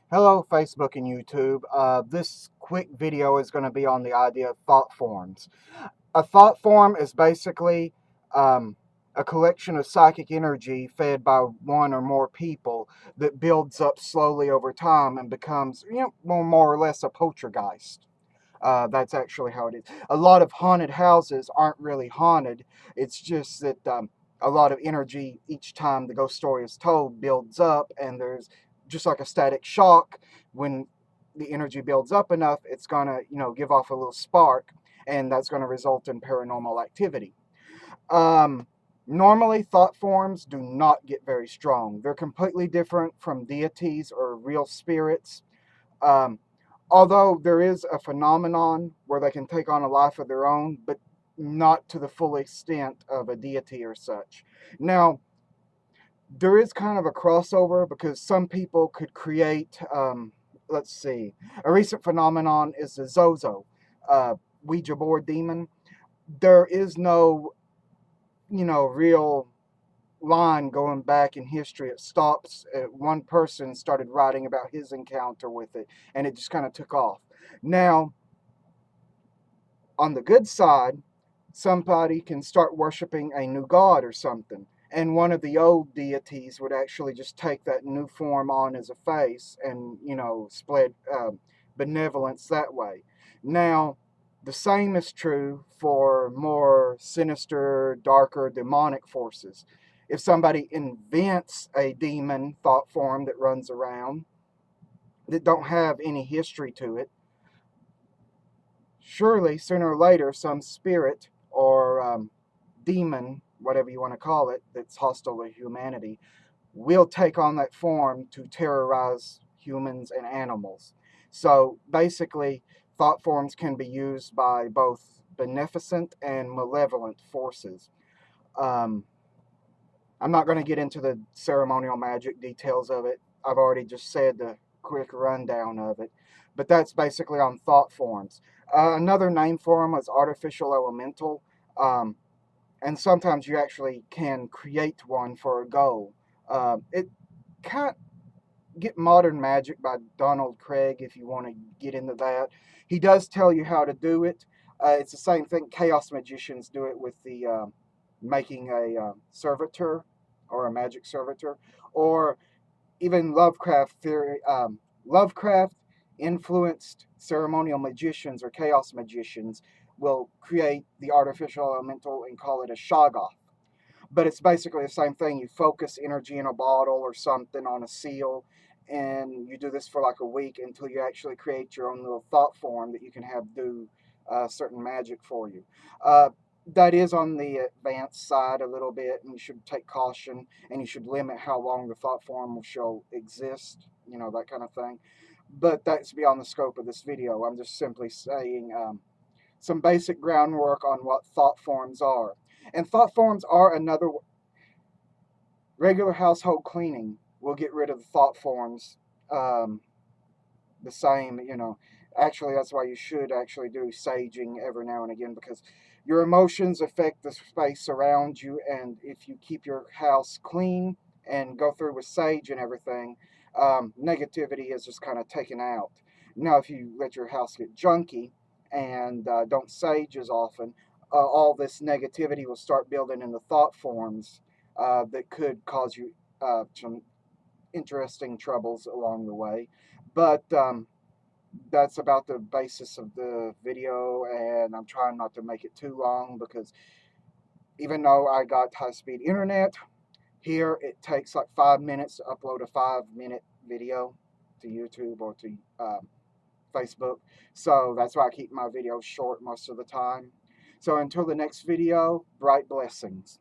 Hello, Facebook and YouTube. This quick video is going to be on the idea of thought forms. A thought form is basically um, a collection of psychic energy fed by one or more people that builds up slowly over time and becomes, more or less a poltergeist. That's actually how it is. A lot of haunted houses aren't really haunted. It's just that a lot of energy each time the ghost story is told builds up, and there's just like a static shock. When the energy builds up enough, it's gonna, give off a little spark, and that's gonna result in paranormal activity. Um, Normally, thought forms do not get very strong. They're completely different from deities or real spirits. Um, Although there is a phenomenon where they can take on a life of their own, but not to the full extent of a deity or such. Now, there is kind of a crossover because some people could create, let's see, a recent phenomenon is the Zozo, uh, Ouija board demon. There is no, real line going back in history. It stops at one person started writing about his encounter with it, and it just kind of took off. Now, on the good side, somebody can start worshiping a new god or something, and one of the old deities would actually just take that new form on as a face and, spread benevolence that way. Now, the same is true for more sinister, darker, demonic forces. If somebody invents a demon thought form that runs around that don't have any history to it, surely sooner or later some spirit or demon, whatever you want to call it, that's hostile to humanity, will take on that form to terrorize humans and animals. So basically, thought forms can be used by both beneficent and malevolent forces. Um, I'm not going to get into the ceremonial magic details of it. I've already just said the quick rundown of it. But that's basically on thought forms. Another name for them is artificial elemental. Um, and sometimes you actually can create one for a goal. It can't get Modern Magic by Donald Craig if you want to get into that. He does tell you how to do it. It's the same thing. Chaos magicians do it with the making a servitor or a magic servitor, or even Lovecraft theory. Lovecraft influenced ceremonial magicians or chaos magicians will create the artificial elemental and call it a shoggoth. But it's basically the same thing. You focus energy in a bottle or something on a seal, and you do this for like a week until you actually create your own little thought form that you can have do certain magic for you. That is on the advanced side a little bit, and you should take caution, and you should limit how long the thought form shall exist, that kind of thing. But that's beyond the scope of this video. I'm just simply saying some basic groundwork on what thought forms are. And thought forms are another regular household cleaning will get rid of the thought forms. Um, the same, Actually, that's why you should actually do saging every now and again, because your emotions affect the space around you. And if you keep your house clean and go through with sage and everything, negativity is just kind of taken out. Now, if you let your house get junky and don't sage as often, all this negativity will start building in the thought forms that could cause you some interesting troubles along the way. But that's about the basis of the video, and I'm trying not to make it too long because even though I got high-speed internet, here it takes like 5 minutes to upload a 5-minute video to YouTube or to Facebook. So that's why I keep my videos short most of the time. So until the next video, bright blessings.